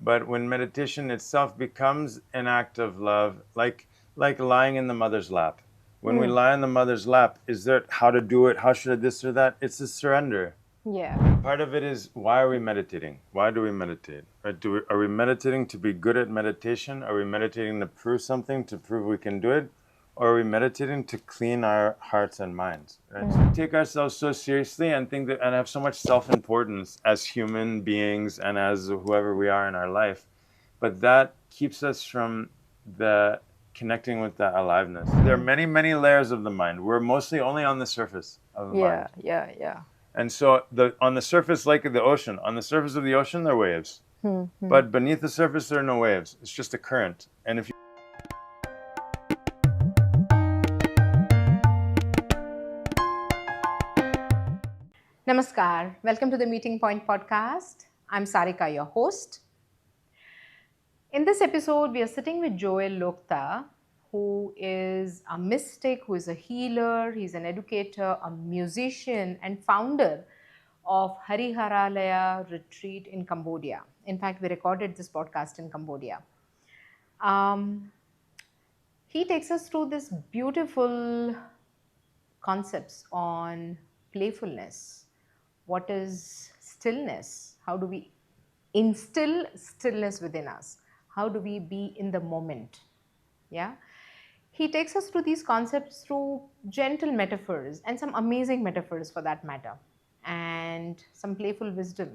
But when meditation itself becomes an act of love, like lying in the mother's lap. When we lie in the mother's lap, is there how to do it? How should I this or that? It's a surrender. Yeah. Part of it is, why are we meditating? Why do we meditate? Right? Are we meditating to be good at meditation? Are we meditating to prove something, to prove we can do it? Or are we meditating to clean our hearts and minds? Right? So we take ourselves so seriously and think that, and have so much self-importance as human beings and as whoever we are in our life. But that keeps us from the connecting with that aliveness. There are many, many layers of the mind. We're mostly only on the surface of the mind. Yeah. And so on the surface, like the ocean, on the surface of the ocean, there are waves. But beneath the surface, there are no waves. It's just a current. And if you Namaskar. Welcome to the Meeting Point podcast. I'm Sarika, your host. In this episode, we are sitting with Joel Lokta, who is a mystic, who is a healer, he's an educator, a musician, and founder of Hariharalaya Retreat in Cambodia. In fact, we recorded this podcast in Cambodia. He takes us through this beautiful concepts on playfulness. What is stillness? How do we instill stillness within us? How do we be in the moment? Yeah. He takes us through these concepts through gentle metaphors and some amazing metaphors for that matter, and some playful wisdom.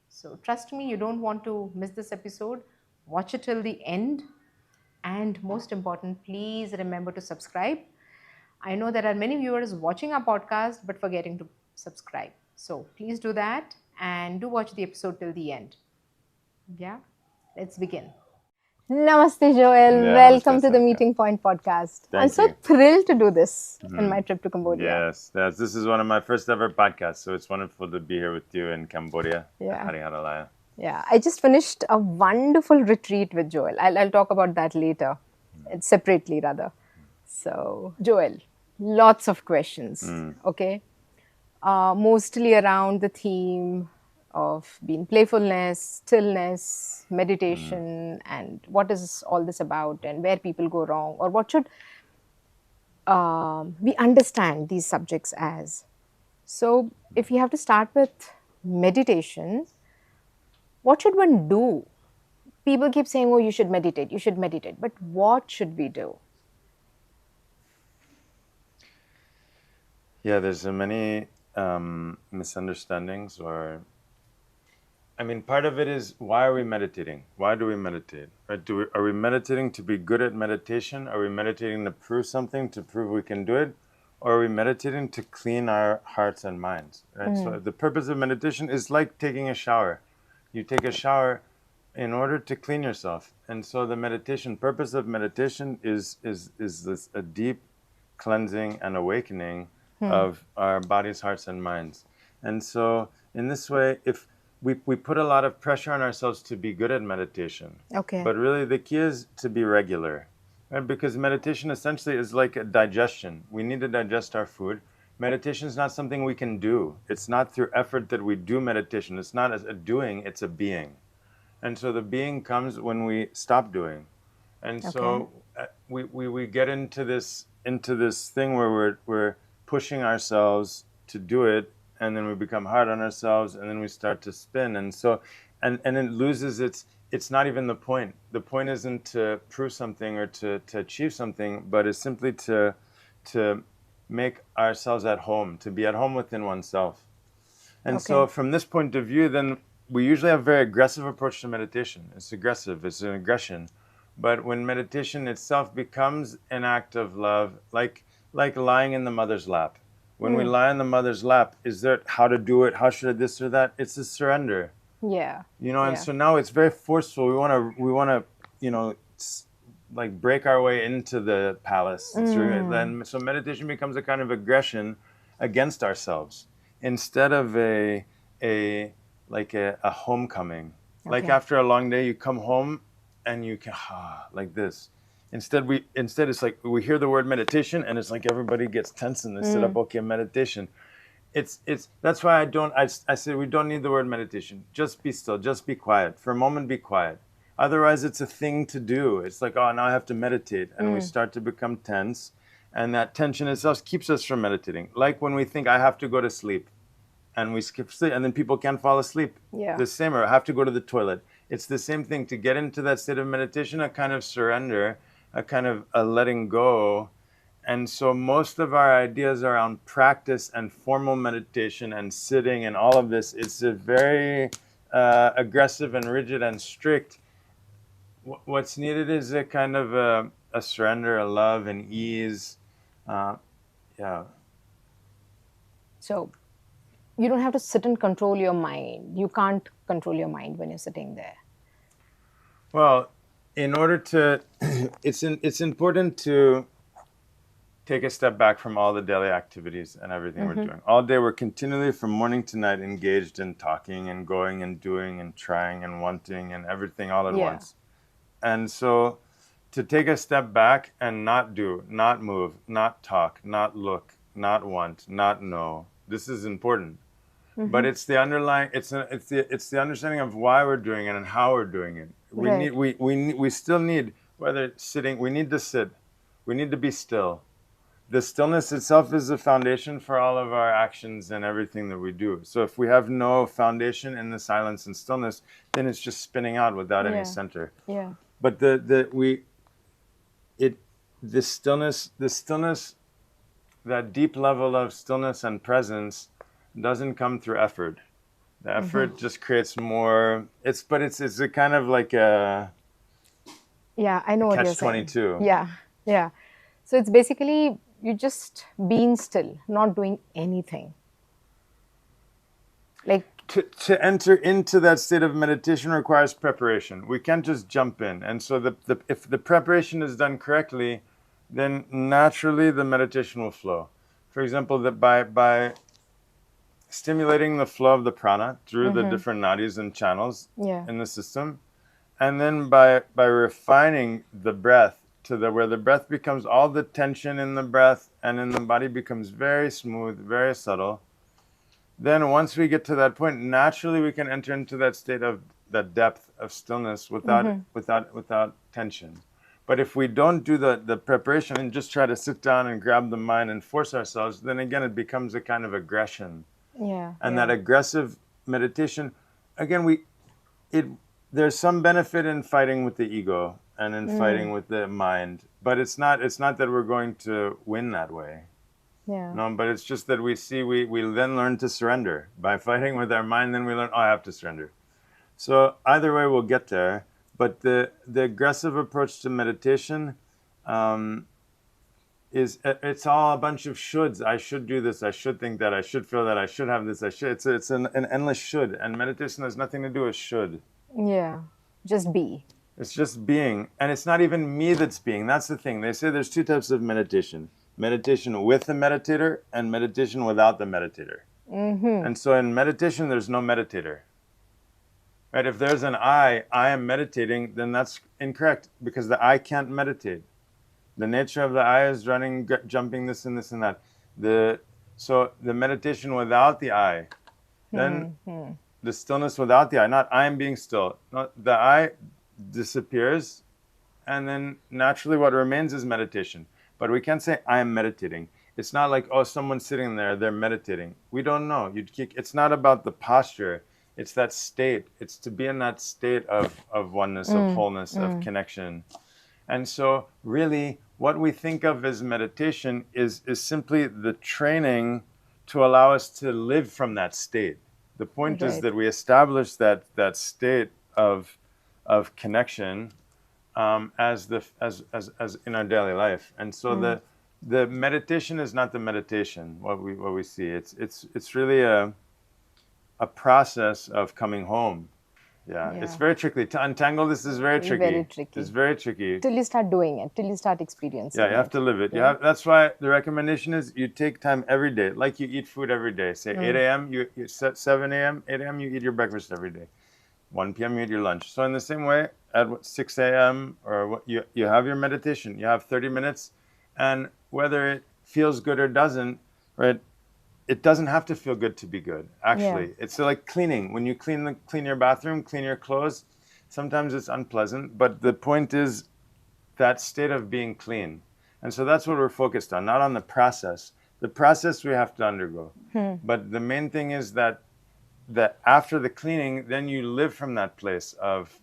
So trust me, you don't want to miss this episode. Watch it till the end. And most important, please remember to subscribe. I know there are many viewers watching our podcast but forgetting to subscribe. So please do that and do watch the episode till the end. Yeah, let's begin. Namaste, Joel. Yeah, Welcome namaste, to the Sarika. Meeting Point podcast. I'm Thank so you. thrilled to do this in my trip to Cambodia. Yes, this is one of my first ever podcasts, so it's wonderful to be here with you in Cambodia. Yeah. Hariharalaya. Yeah, I just finished a wonderful retreat with Joel. I'll talk about that later, separately rather. So, Joel, lots of questions, okay? Mostly around the theme of being playfulness, stillness, meditation, and what is all this about and where people go wrong, or what should we understand these subjects as. So, if you have to start with meditation, what should one do? People keep saying, oh, you should meditate. But what should we do? Yeah, there's so many misunderstandings, part of it is, why are we meditating? Why do we meditate? Right? Are we meditating to be good at meditation? Are we meditating to prove something, to prove we can do it? Or are we meditating to clean our hearts and minds? Right? So the purpose of meditation is like taking a shower. You take a shower in order to clean yourself. And so the purpose of meditation is this a deep cleansing and awakening of our bodies, hearts, and minds. And so in this way, if we put a lot of pressure on ourselves to be good at meditation. Okay. But really the key is to be regular. Right? Because meditation essentially is like a digestion. We need to digest our food. Meditation is not something we can do. It's not through effort that we do meditation. It's not a doing, it's a being. And so the being comes when we stop doing. And so we get into this thing where we're pushing ourselves to do it, and then we become hard on ourselves, and then we start to spin. And so and it loses it's not even the point. The point isn't to prove something or to achieve something, but it's simply to make ourselves at home, to be at home within oneself. And so from this point of view, then we usually have a very aggressive approach to meditation. It's aggressive, it's an aggression. But when meditation itself becomes an act of love, like lying in the mother's lap. When we lie in the mother's lap, is there how to do it? How should I this or that? It's a surrender. Yeah. And so now it's very forceful. We want to, like break our way into the palace. Then so meditation becomes a kind of aggression against ourselves instead of a homecoming. Like after a long day, you come home and you can like this. Instead it's like we hear the word meditation and it's like everybody gets tense and they sit up. Okay, meditation. It's that's why I say we don't need the word meditation. Just be still. Just be quiet for a moment. Be quiet. Otherwise, it's a thing to do. It's like, oh, now I have to meditate. And we start to become tense. And that tension itself keeps us from meditating. Like when we think, I have to go to sleep, and we skip sleep, and then people can't fall asleep. Yeah. The same, or have to go to the toilet. It's the same thing. To get into that state of meditation, a kind of surrender, a kind of a letting go. And so most of our ideas around practice and formal meditation and sitting and all of this, it's a very aggressive and rigid and strict. What's needed is a kind of a surrender, a love, and ease. Yeah. So you don't have to sit and control your mind. You can't control your mind when you're sitting there. Well, in order to, it's important to take a step back from all the daily activities and everything we're doing. All day we're continually from morning to night engaged in talking and going and doing and trying and wanting and everything all at once. And so to take a step back and not do, not move, not talk, not look, not want, not know. This is important. But it's the underlying, it's the understanding of why we're doing it and how we're doing it. We still need, whether it's sitting, we need to sit, we need to be still. The stillness itself is the foundation for all of our actions and everything that we do. So if we have no foundation in the silence and stillness, then it's just spinning out without any center. Yeah. But the stillness, that deep level of stillness and presence doesn't come through effort. The effort just creates more. It's a kind of like a I know what you're saying. catch-22. Yeah. So it's basically you just being still, not doing anything. Like to enter into that state of meditation requires preparation. We can't just jump in. And so if the preparation is done correctly, then naturally the meditation will flow. For example, that by stimulating the flow of the prana through the different nadis and channels in the system, and then by refining the breath to where the breath becomes, all the tension in the breath and in the body becomes very smooth, very subtle. Then once we get to that point, naturally we can enter into that state of that depth of stillness without tension. But if we don't do the preparation and just try to sit down and grab the mind and force ourselves, then again it becomes a kind of aggression. And that aggressive meditation, again, there's some benefit in fighting with the ego and in fighting with the mind, but it's not that we're going to win that way. No, but it's just that we then learn to surrender. By fighting with our mind, then we learn, I have to surrender. So either way, we'll get there. But the aggressive approach to meditation it's all a bunch of shoulds. I should do this. I should think that. I should feel that. I should have this. I should. It's an endless should. And meditation has nothing to do with should. Yeah, just be. It's just being. And it's not even me that's being. That's the thing. They say there's two types of meditation. Meditation with the meditator and meditation without the meditator. And so in meditation, there's no meditator. Right? If there's an I am meditating, then that's incorrect because the I can't meditate. The nature of the I is running, jumping, this and this and that. So the meditation without the I, then the stillness without the I, not I am being still. Not, the I disappears, and then naturally what remains is meditation. But we can't say I am meditating. It's not like, oh, someone's sitting there, they're meditating. We don't know. It's not about the posture. It's that state. It's to be in that state of oneness, of wholeness, of connection. And so really what we think of as meditation is simply the training to allow us to live from that state. The point is that we establish that state of connection as in our daily life. And so the meditation is not the meditation, what we see. It's really a process of coming home. Yeah, it's very tricky. To untangle this is very tricky. Very tricky. It's very tricky. Till you start doing it, till you start experiencing it. Yeah, you have to live it. That's why the recommendation is you take time every day, like you eat food every day. Say 8 a.m., you 7 a.m., 8 a.m., you eat your breakfast every day. 1 p.m., you eat your lunch. So in the same way, at 6 a.m., or you have your meditation. You have 30 minutes, and whether it feels good or doesn't, right? It doesn't have to feel good to be good, actually. It's like cleaning. When you clean your bathroom, clean your clothes, Sometimes it's unpleasant, but the point is that state of being clean. And so that's what we're focused on, not on the process. The process we have to undergo. But the main thing is that after the cleaning, then you live from that place of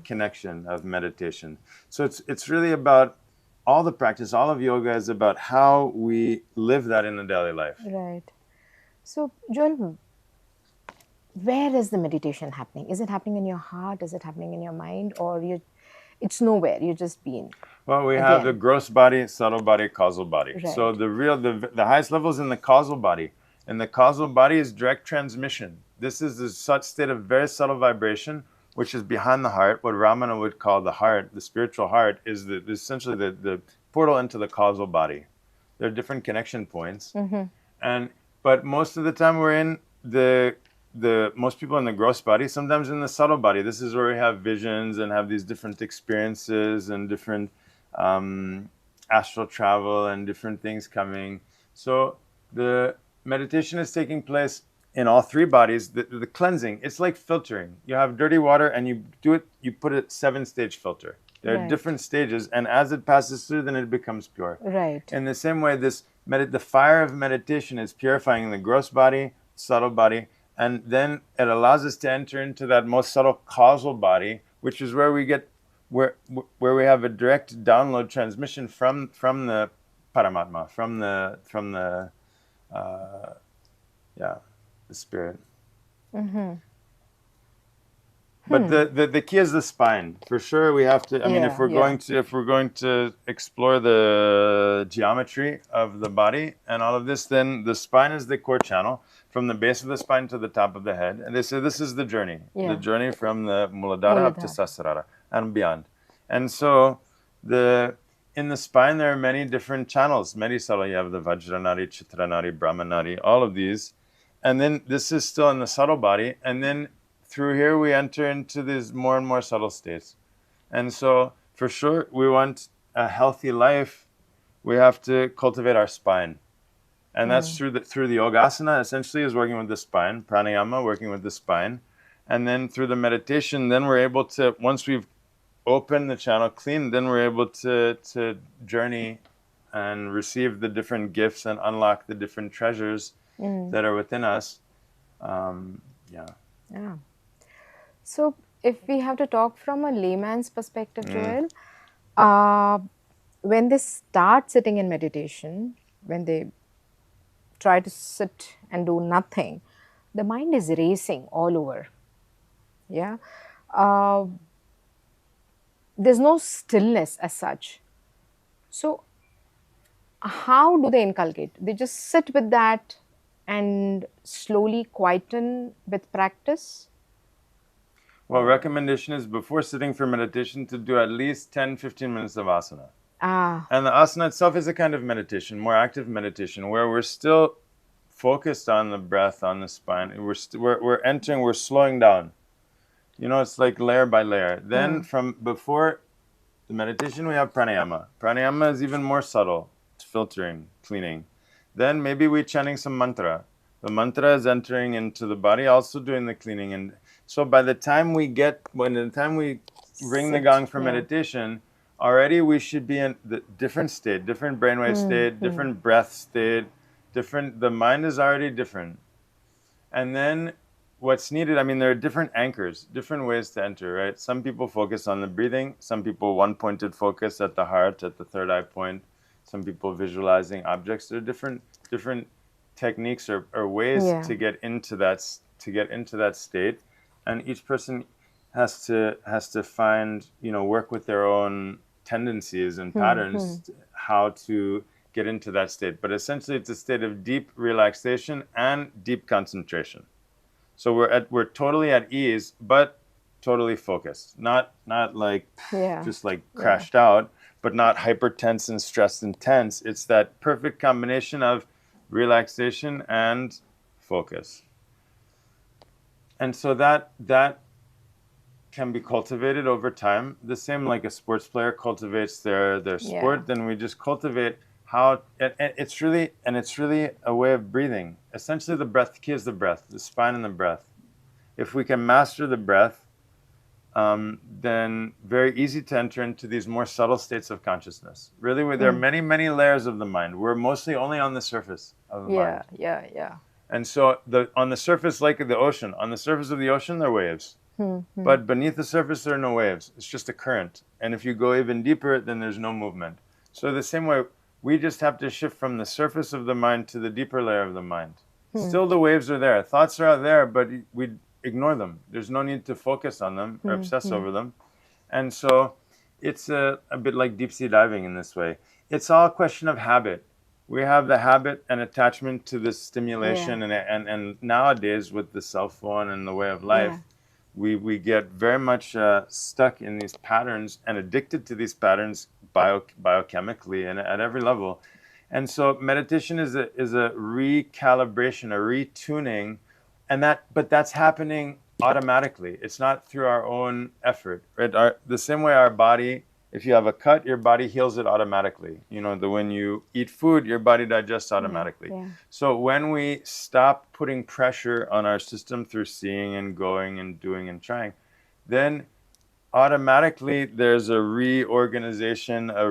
connection, of meditation. So it's really about all the practice, all of yoga is about how we live that in the daily life. Right. So, Joel, where is the meditation happening? Is it happening in your heart? Is it happening in your mind? Or it's nowhere, you're just being? Well, we have the gross body, subtle body, causal body. Right. So the highest level is in the causal body. And the causal body is direct transmission. This is the such state of very subtle vibration, which is behind the heart. What Ramana would call the heart, the spiritual heart, is essentially the portal into the causal body. There are different connection points. But most of the time we're in the most people in the gross body, sometimes in the subtle body. This is where we have visions and have these different experiences and different astral travel and different things coming. So the meditation is taking place in all three bodies. The cleansing, it's like filtering. You have dirty water and you put a 7-stage filter. There are different stages, and as it passes through, then it becomes pure. Right. In the same way, the fire of meditation is purifying the gross body, subtle body, and then it allows us to enter into that most subtle causal body, which is where we get where we have a direct download transmission from the Paramatma, from the spirit. But the key is the spine. For sure, we have to. I mean, if we're going to explore the geometry of the body and all of this, then the spine is the core channel from the base of the spine to the top of the head. And they say this is the journey, the journey from the Muladhara up to Sahasrara and beyond. And so in the spine there are many different channels. Many subtle. You have the Vajranari, Chitranari, Brahmanari, all of these, and then this is still in the subtle body, and then through here we enter into these more and more subtle states. And so for sure we want a healthy life, we have to cultivate our spine. And that's through the yogasana, essentially, is working with the spine, pranayama, working with the spine. And then through the meditation, then we're able to, once we've opened the channel clean, then we're able to journey and receive the different gifts and unlock the different treasures that are within us. Yeah. So if we have to talk from a layman's perspective, Joel, when they start sitting in meditation, when they try to sit and do nothing, the mind is racing all over. Yeah. There's no stillness as such. So how do they inculcate? They just sit with that and slowly quieten with practice? Well, recommendation is before sitting for meditation to do at least 10-15 minutes of asana. And the asana itself is a kind of meditation, more active meditation, where we're still focused on the breath, on the spine. We're slowing down. It's like layer by layer. Then from before the meditation, we have pranayama. Pranayama is even more subtle. It's filtering, cleaning. Then maybe we're chanting some mantra. The mantra is entering into the body, also doing the cleaning. And so by the time we ring the gong for meditation, already we should be in the different state, different brainwave state, different breath state, the mind is already different. And then what's needed, there are different anchors, different ways to enter, right? Some people focus on the breathing, some people one-pointed focus at the heart, at the third eye point, some people visualizing objects. There are different techniques or ways to get into that state, and each person has to find, work with their own tendencies and patterns how to get into that state. But essentially it's a state of deep relaxation and deep concentration. So we're totally at ease, but totally focused. Not like just like crashed out, but not hyper tense and stressed and tense. It's that perfect combination of relaxation and focus. And so that can be cultivated over time. The same like a sports player cultivates their sport, then we just cultivate how, and it's really a way of breathing. Essentially the breath, the key is the breath, the spine and the breath. If we can master the breath, then very easy to enter into these more subtle states of consciousness. Really, where there are Mm. many, many layers of the mind. We're mostly only on the surface of the mind. Yeah. And so on the surface, like the ocean, on the surface of the ocean, there are waves. But beneath the surface, there are no waves. It's just a current. And if you go even deeper, then there's no movement. So the same way, we just have to shift from the surface of the mind to the deeper layer of the mind. Still the waves are there. Thoughts are out there, but we ignore them. There's no need to focus on them or obsess over them. And so it's a bit like deep sea diving in this way. It's all a question of habit. We have the habit and attachment to this stimulation, and nowadays with the cell phone and the way of life, we get very much stuck in these patterns and addicted to these patterns biochemically and at every level. And so meditation is a recalibration, a retuning, but that's happening automatically. It's not through our own effort. Right? The same way our body, if you have a cut, your body heals it automatically. When you eat food, your body digests automatically. So when we stop putting pressure on our system through seeing and going and doing and trying, then automatically there's a reorganization, a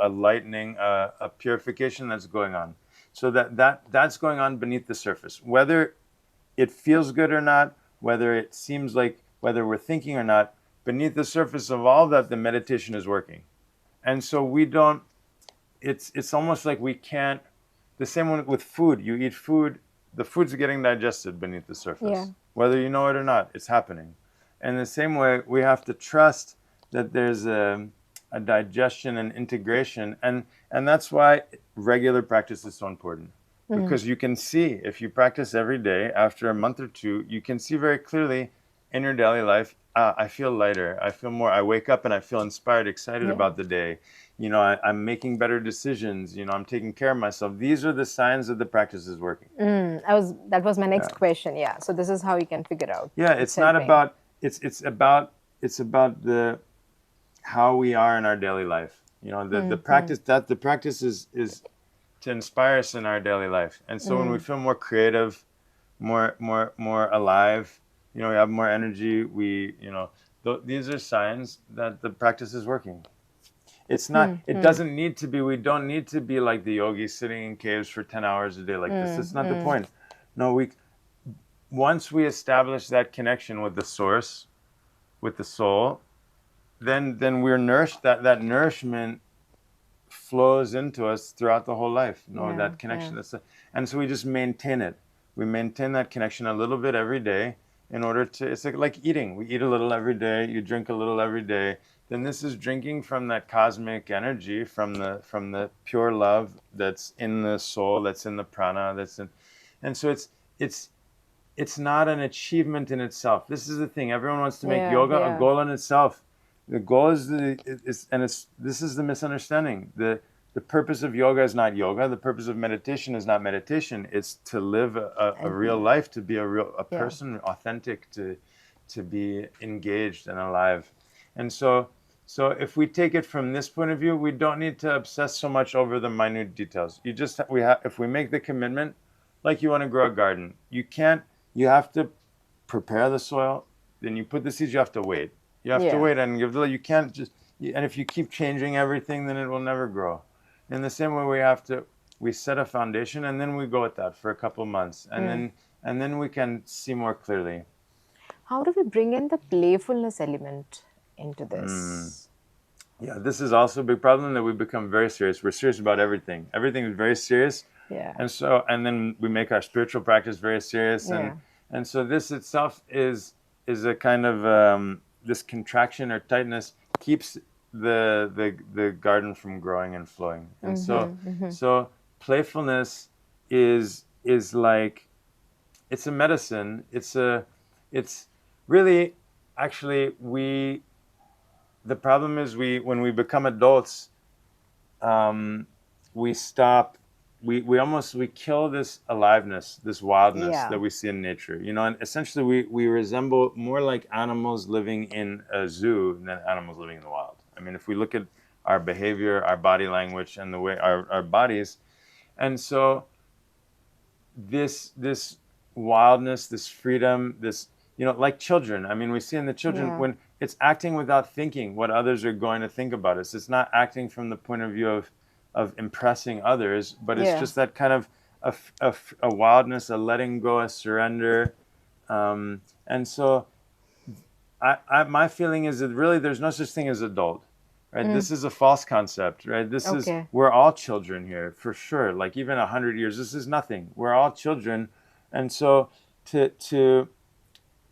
lightening, a purification that's going on. So that's going on beneath the surface. Whether it feels good or not, whether it seems like, whether we're thinking or not, beneath the surface of all that, the meditation is working. And so it's almost like we can't, the same one with food. You eat food, the food's getting digested beneath the surface. Whether you know it or not, it's happening. And the same way, we have to trust that there's a digestion and integration. And that's why regular practice is so important. Because you can see, if you practice every day, after a month or two, you can see very clearly in your daily life, I feel lighter. I feel more, I wake up and I feel inspired, excited about the day. I'm making better decisions. I'm taking care of myself. These are the signs that the practice is working. That was my next question. Yeah. So this is how you can figure out. It's not about, it's about how we are in our daily life. The practice is to inspire us in our daily life. And so when we feel more creative, more alive, we have more energy, these are signs that the practice is working. It's not, it doesn't need to be, we don't need to be like the yogis sitting in caves for 10 hours a day like this. That's not the point. No, once we establish that connection with the source, with the soul, then we're nourished, that nourishment flows into us throughout the whole life. That connection. And so we just maintain it. We maintain that connection a little bit every day in order to, it's like eating. We eat a little every day, you drink a little every day. Then this is drinking from that cosmic energy, from the pure love that's in the soul, that's in the prana, and so it's not an achievement in itself. This is the thing. Everyone wants to make yoga a goal in itself. The goal is this is the misunderstanding. The purpose of yoga is not yoga. The purpose of meditation is not meditation. It's to live a real life, to be a person, authentic, to be engaged and alive. And so if we take it from this point of view, we don't need to obsess so much over the minute details. If we make the commitment, like you want to grow a garden, you have to prepare the soil, then you put the seeds, you have to wait. You have to wait and you can't just, and if you keep changing everything, then it will never grow. In the same way, we set a foundation and then we go at that for a couple months and then we can see more clearly. How do we bring in the playfulness element into this? Yeah, this is also a big problem, that we become very serious. We're serious about everything. Everything is very serious. And then we make our spiritual practice very serious. And so this itself is a kind of, this contraction or tightness keeps the garden from growing and flowing. And so playfulness is like, it's a medicine. It's really, actually, the problem is when we become adults, we stop, we kill this aliveness, this wildness that we see in nature. And essentially we resemble more like animals living in a zoo than animals living in the wild. I mean, if we look at our behavior, our body language, and the way our bodies, and so this wildness, this freedom, you know, like children. I mean, we see in the children Yeah. when it's acting without thinking what others are going to think about us. It's not acting from the point of view of impressing others, but it's Yeah. just that kind of a wildness, a letting go, a surrender. And so my feeling is that really there's no such thing as adult, right? Mm. This is a false concept, right? This is, Okay. we're all children here for sure. Like even 100 years, this is nothing. We're all children. And so to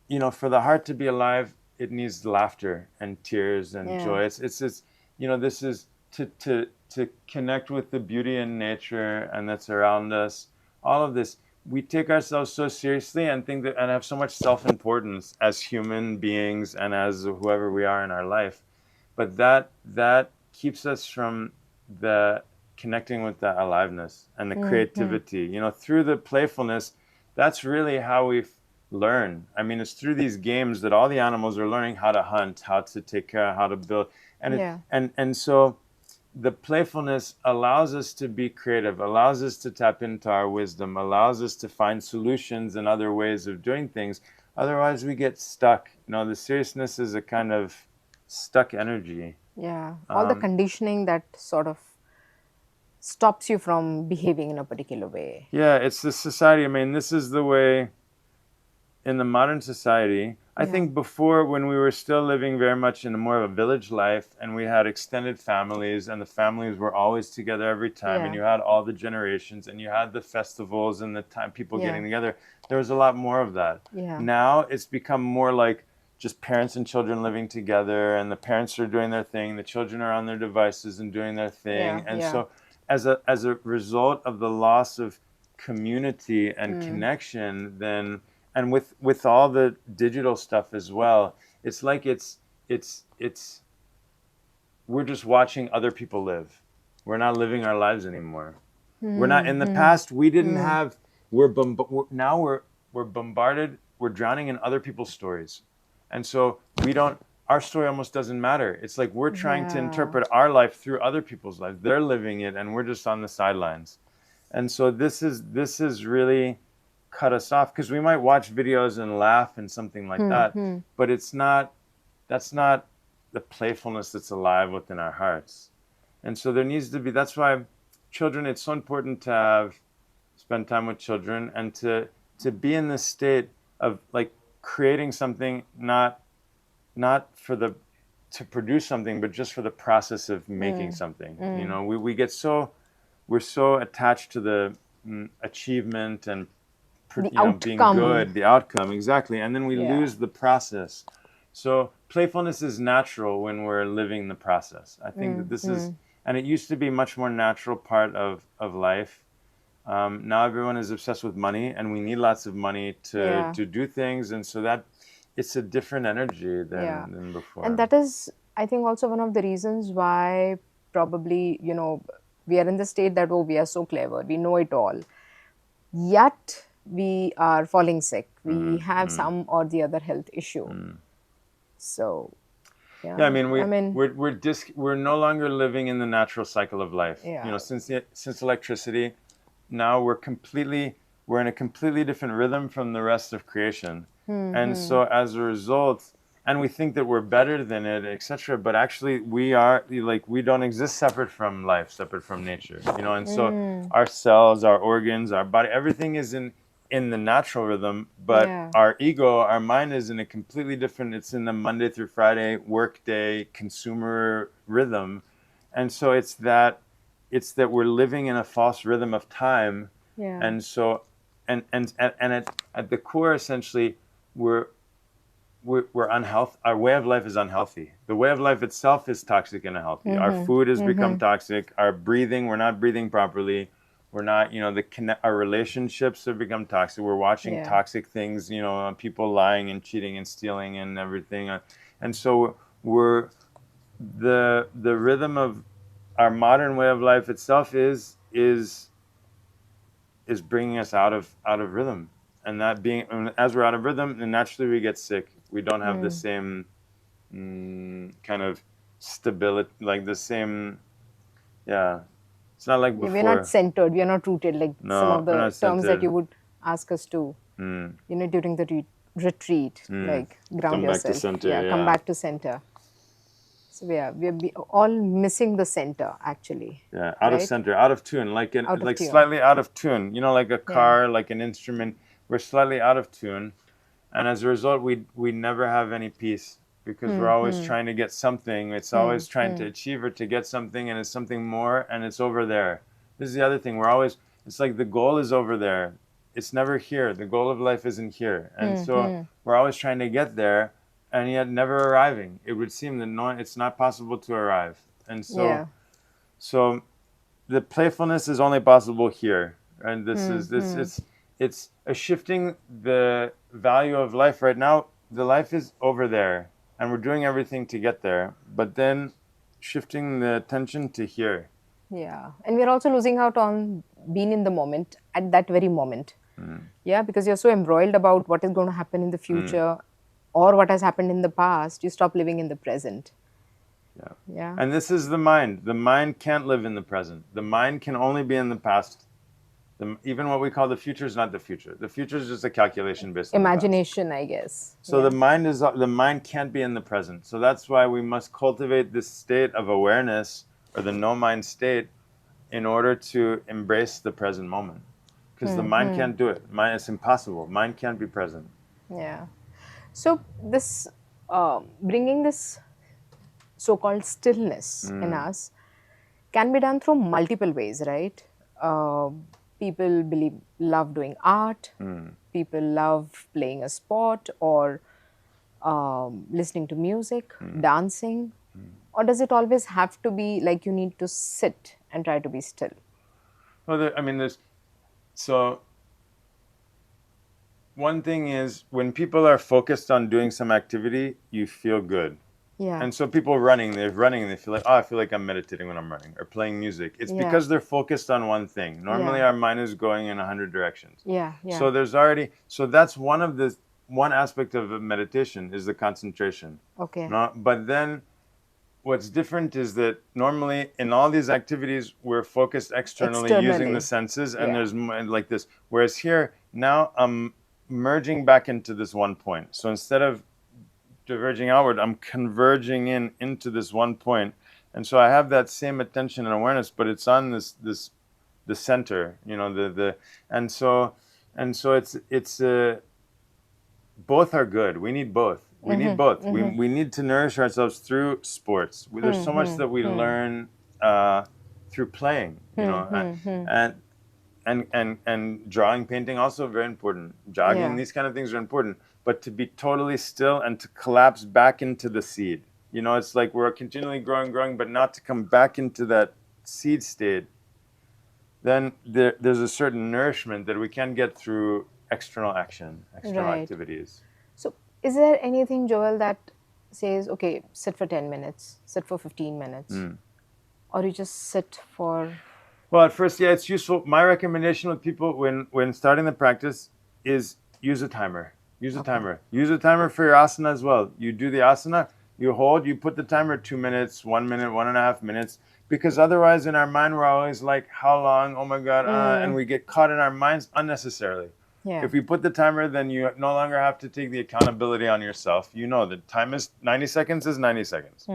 you know, for the heart to be alive, it needs laughter and tears and Yeah. joy. It's you know, this is to connect with the beauty in nature and that's around us. All of this, we take ourselves so seriously and think that and have so much self-importance as human beings and as whoever we are in our life. But that keeps us from the connecting with the aliveness and the Mm-hmm. creativity. You know, through the playfulness, that's really how we learn. I mean, it's through these games that all the animals are learning how to hunt, how to take care, how to build, and Yeah. and so the playfulness allows us to be creative, allows us to tap into our wisdom, allows us to find solutions and other ways of doing things. Otherwise, we get stuck. You know, the seriousness is a kind of stuck energy. Yeah. All the Um, conditioning that sort of stops you from behaving in a particular way. yeah, it's the society. I mean, this is the way in the modern society. I Yeah. think before, when we were still living very much in a more of a village life and we had extended families and the families were always together every time and Yeah. you had all the generations and you had the festivals and the time people Yeah. getting together, there was a lot more of that. Yeah. Now it's become more like just parents and children living together and the parents are doing their thing, the children are on their devices and doing their thing. Yeah. And Yeah. so as a result of the loss of community and Mm. connection, then and with all the digital stuff as well, it's like it's we're just watching other people live. We're not living our lives anymore. We're not in the Mm-hmm. past. We didn't Mm. have. Now we're bombarded. We're drowning in other people's stories, and so we don't. Our story almost doesn't matter. It's like we're trying to Yeah. interpret our life through other people's lives. They're living it, and we're just on the sidelines. And so this is really cut us off because we might watch videos and laugh and something like that, Hmm. but it's not. That's not the playfulness that's alive within our hearts. And so there needs to be. That's why children. It's so important to have spend time with children and to be in this state of like creating something, not for the to produce something, but just for the process of making Mm. something. You Mm. know, we get so we're so attached to the achievement and The you know being outcome. good, the outcome exactly, and then we Yeah. lose the process. So playfulness is natural when we're living the process. I think that Mm. this is, Mm. and it used to be much more natural part of life. Now everyone is obsessed with money, and we need lots of money to Yeah. to do things, and so that it's a different energy Yeah. than And before. that is, I think, also one of the reasons why probably, we are in the state that, oh, we are so clever, we know it all. Yet we are falling sick. We Mm, have mm, some or the other health issue. mm. So, Yeah, I yeah, mean I mean, we're no longer living in the natural cycle of life. You yeah. know, since electricity, now we're in a completely different rhythm from the rest of creation. And Hmm. so as a result, and we think that we're better than it, etc. But actually, we are like we don't exist separate from life, separate from nature. You know, and so Mm. our cells, our organs, our body, everything is in the natural rhythm, but Yeah. our ego, our mind is in a completely different, it's in the Monday through Friday work day consumer rhythm. And so it's that we're living in a false rhythm of time. Yeah. And so and at the core essentially we're we're unhealthy. Our way of life is unhealthy. The way of life itself is toxic and unhealthy. Our Mm-hmm. food has become Mm-hmm. toxic. Our breathing, we're not breathing properly. We're not, our relationships have become toxic. We're watching Yeah. toxic things, people lying and cheating and stealing and everything. And so we're the rhythm of our modern way of life itself is bringing us out of rhythm, and that being as we're out of rhythm, then naturally we get sick. We don't have the Mm. same kind of stability, like the same. Yeah, it's not like Yeah, we're not before. centered. We are not rooted like some No, of we're the not terms that centered. you would ask us to, Mm. during the retreat, like ground Come back to yourself. center, Yeah, come yeah. back to center. So we're all missing the center actually, Yeah, out of right? center, out of tune, Out of like tune. slightly out of tune. Like a Yeah. car, like an instrument. We're slightly out of tune, and as a result, we never have any peace because we're always trying to get something. It's always trying to achieve or to get something, and it's something more, and it's over there. This is the other thing. It's like the goal is over there. It's never here. The goal of life isn't here, and so we're always trying to get there, and yet never arriving. It would seem that it's not possible to arrive, and Yeah. so the playfulness is only possible here, and it's a shifting the value of life right now. The life is over there, and we're doing everything to get there, but then shifting the attention to here. Yeah. And we're also losing out on being in the moment at that very moment. Yeah, because you're so embroiled about what is going to happen in the future or what has happened in the past, you stop living in the present. Yeah. Yeah. And this is the mind. The mind can't live in the present. The mind can only be in the past. Even what we call the future is not the future. The future is just a calculation based on the past. Imagination, I guess. So the mind can't be in the present. So that's why we must cultivate this state of awareness or the no mind state in order to embrace the present moment. Because the mind can't do it. Mind, it's impossible. Mind can't be present. Yeah. So this bringing this so-called stillness in us can be done through multiple ways, right? People love doing art. People love playing a sport or listening to music, dancing. Or does it always have to be like you need to sit and try to be still? Well, so one thing is when people are focused on doing some activity, you feel good. Yeah. And so people they're running, they feel like, oh, I feel like I'm meditating when I'm running, or playing music. It's because they're focused on one thing. Normally our mind is going in 100 directions. Yeah. Yeah. So that's one aspect of meditation is the concentration. Okay. No, but then what's different is that normally in all these activities, we're focused externally using the senses, and there's like this. Whereas here, now I'm merging back into this one point. So instead of diverging outward, I'm converging into this one point, and so I have that same attention and awareness, but it's on the center, and so it's both are good. We need both. We need both. We need to nourish ourselves through sports. There's so much that we learn through playing, and drawing, painting, also very important. Jogging, these kind of things are important. But to be totally still and to collapse back into the seed. It's like we're continually growing, but not to come back into that seed state. Then there's a certain nourishment that we can get through external action, external activities. So is there anything, Joel, that says, okay, sit for 10 minutes, sit for 15 minutes, or you just sit for... Well, at first, it's useful. My recommendation with people when starting the practice is use a timer. Use a timer. Use a timer for your asana as well. You do the asana, you hold, you put the timer 2 minutes, 1 minute, 1.5 minutes, because otherwise in our mind we're always like, how long? Oh my God. And we get caught in our minds unnecessarily. Yeah. If we put the timer, then you no longer have to take the accountability on yourself. You know the time is 90 seconds is 90 seconds.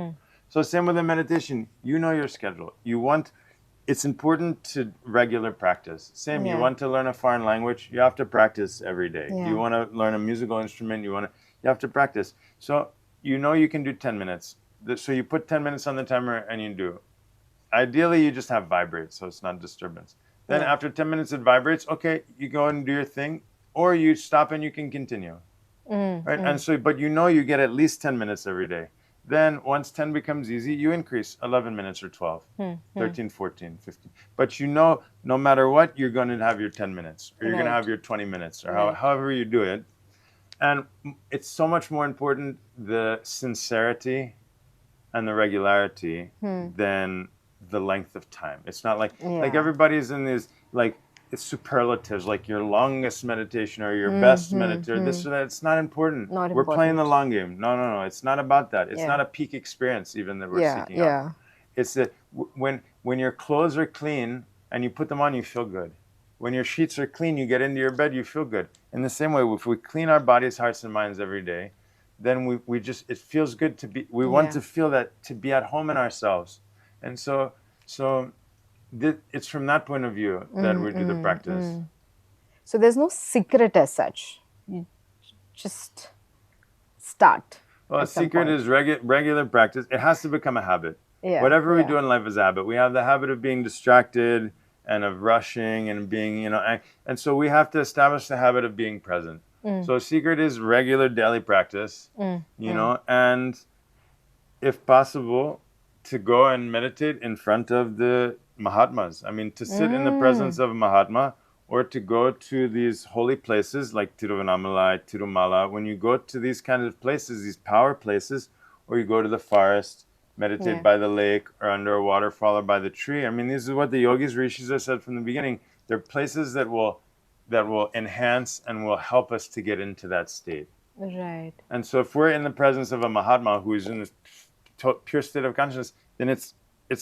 So same with the meditation. You know your schedule. It's important to regular practice. Same, you want to learn a foreign language, you have to practice every day. You want to learn a musical instrument, you have to practice. So you can do 10 minutes. So you put 10 minutes on the timer and you do. Ideally, you just have vibrate, so it's not disturbance. Then after 10 minutes it vibrates, okay, you go and do your thing, or you stop and you can continue. Right? And so, but you get at least 10 minutes every day. Then once 10 becomes easy, you increase 11 minutes or 12, 13, 14, 15. But no matter what, you're going to have your 10 minutes or you're going to have your 20 minutes or however you do it. And it's so much more important, the sincerity and the regularity than the length of time. It's not like everybody's in these it's superlatives, like your longest meditation or your best meditation, this or that. It's not important. We're playing the long game. No. It's not about that. It's not a peak experience even that we're seeking out. It's that when your clothes are clean and you put them on, you feel good. When your sheets are clean, you get into your bed, you feel good. In the same way, if we clean our bodies, hearts, and minds every day, then we just, it feels good to be, we want to feel that, to be at home in ourselves. And so it's from that point of view that we do the practice. So there's no secret as such. You just start Well, the at some secret point. is regular practice. It has to become a habit. Yeah, Whatever we yeah. do in life is a habit. We have the habit of being distracted and of rushing and being, and so we have to establish the habit of being present. So a secret is regular daily practice, and if possible, to go and meditate in front of the Mahatmas. I mean, to sit in the presence of a Mahatma, or to go to these holy places like Tiruvannamalai, Tirumala. When you go to these kinds of places, these power places, or you go to the forest, meditate by the lake or under a waterfall or by the tree. I mean, this is what the yogis, rishis have said from the beginning. They're places that will enhance and will help us to get into that state. Right. And so if we're in the presence of a Mahatma who is in this pure state of consciousness, then it's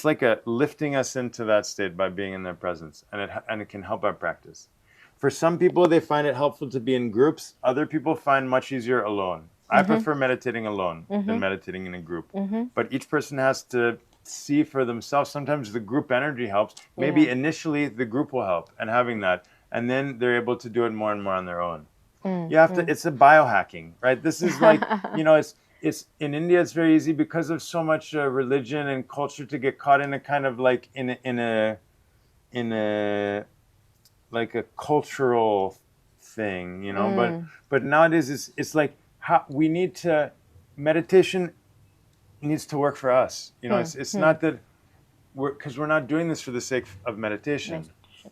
like a lifting us into that state by being in their presence, and it can help our practice. For some people, they find it helpful to be in groups. Other people find much easier alone. I prefer meditating alone than meditating in a group. But each person has to see for themselves. Sometimes the group energy helps. Maybe initially the group will help, and having that, and then they're able to do it more and more on their own. You have to. It's a biohacking, right? This is like, it's in India. It's very easy because of so much religion and culture to get caught in a kind of like in a like a cultural thing, But nowadays it's like how we need to, meditation needs to work for us. It's not that because we're not doing this for the sake of meditation.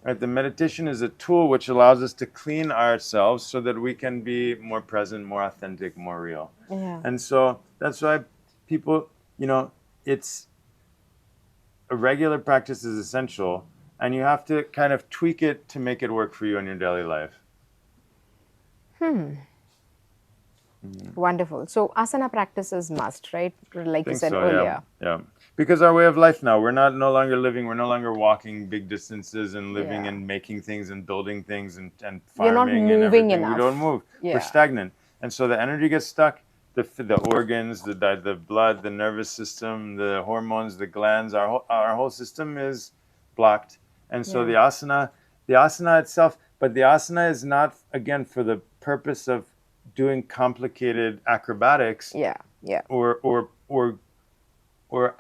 Right? The meditation is a tool which allows us to clean ourselves so that we can be more present, more authentic, more real. Yeah. And so that's why people, it's a regular practice is essential, and you have to kind of tweak it to make it work for you in your daily life. Wonderful. So asana practice is must, right? Like you said earlier. Yeah. Because our way of life now, we're no longer walking big distances and living and making things and building things and We're not farming and moving everything. We don't enough. move. Yeah. We're stagnant. And so the energy gets stuck. The organs, the blood, the nervous system, the hormones, the glands, our whole system is blocked. And so the asana itself, but the asana is not, again, for the purpose of doing complicated acrobatics, or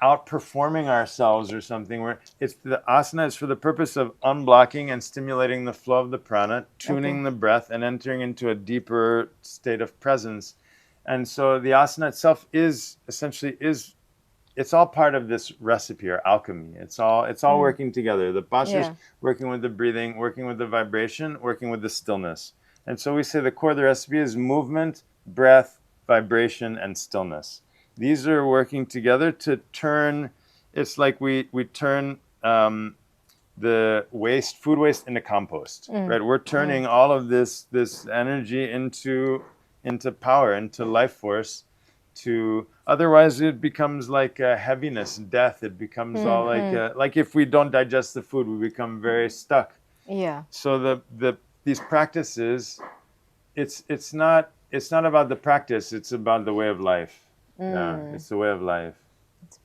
outperforming ourselves or something. Where it's the asana is for the purpose of unblocking and stimulating the flow of the prana, tuning the breath, and entering into a deeper state of presence. And so the asana itself is essentially it's all part of this recipe or alchemy. It's all working together. The postures working with the breathing, working with the vibration, working with the stillness. And so we say the core of the recipe is movement, breath, vibration, and stillness. These are working together to turn. It's like we turn the food waste into compost, right? We're turning all of this energy into power, into life force. Otherwise it becomes like a heaviness, death. It becomes all like if we don't digest the food, we become very stuck. Yeah. So these practices, it's not about the practice, it's about the way of life. Yeah, it's the way of life. It's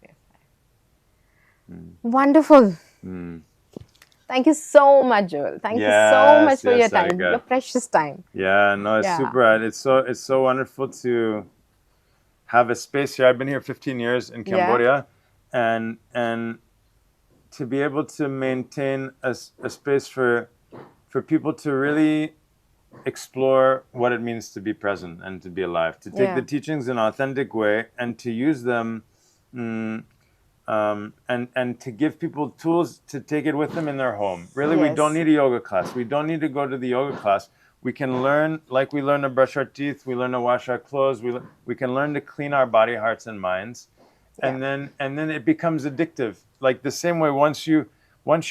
wonderful. Thank you so much, Joel. Thank you so much for your time, your precious time. Yeah, no, it's super. It's so wonderful to have a space here. I've been here 15 years in Cambodia, and to be able to maintain a space for people to really explore what it means to be present and to be alive, to take the teachings in an authentic way and to use them, and to give people tools to take it with them in their home. Really, we don't need a yoga class. We don't need to go to the yoga class. We can learn, like we learn to brush our teeth, we learn to wash our clothes, we can learn to clean our body, hearts, and minds. And then it becomes addictive. Like the same way, once you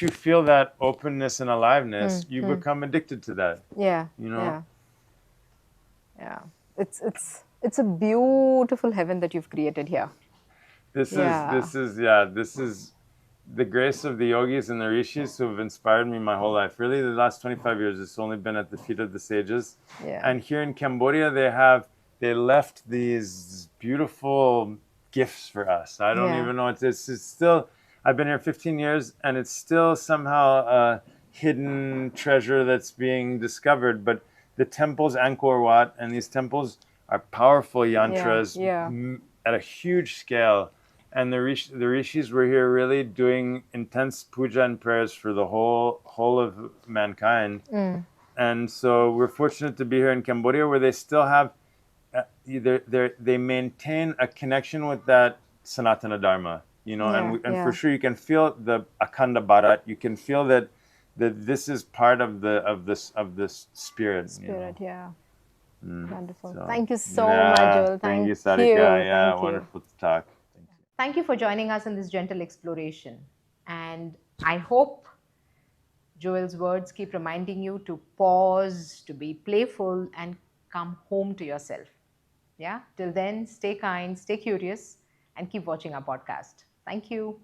feel that openness and aliveness, you become addicted to that. Yeah. It's a beautiful heaven that you've created here. This is the grace of the yogis and the rishis who have inspired me my whole life. Really, the last 25 years, it's only been at the feet of the sages. Yeah. And here in Cambodia, they left these beautiful gifts for us. I don't Yeah. even know. It's still, I've been here 15 years, and it's still somehow a hidden treasure that's being discovered. But the temples, Angkor Wat, and these temples are powerful yantras Yeah. at a huge scale. And the rishis were here really doing intense puja and prayers for the whole of mankind. And so we're fortunate to be here in Cambodia, where they still have they maintain a connection with that Sanatana Dharma, and for sure you can feel the Akhanda Bharat. You can feel that this is part of this spirit. Spirit, yeah. Wonderful. So, Thank you so much, yeah, Joel. thank you, Thank Sarika. you. Yeah, Thank you. wonderful to talk. Thank you. Thank you for joining us in this gentle exploration. And I hope Joel's words keep reminding you to pause, to be playful, and come home to yourself. Yeah. Till then, stay kind, stay curious, and keep watching our podcast. Thank you.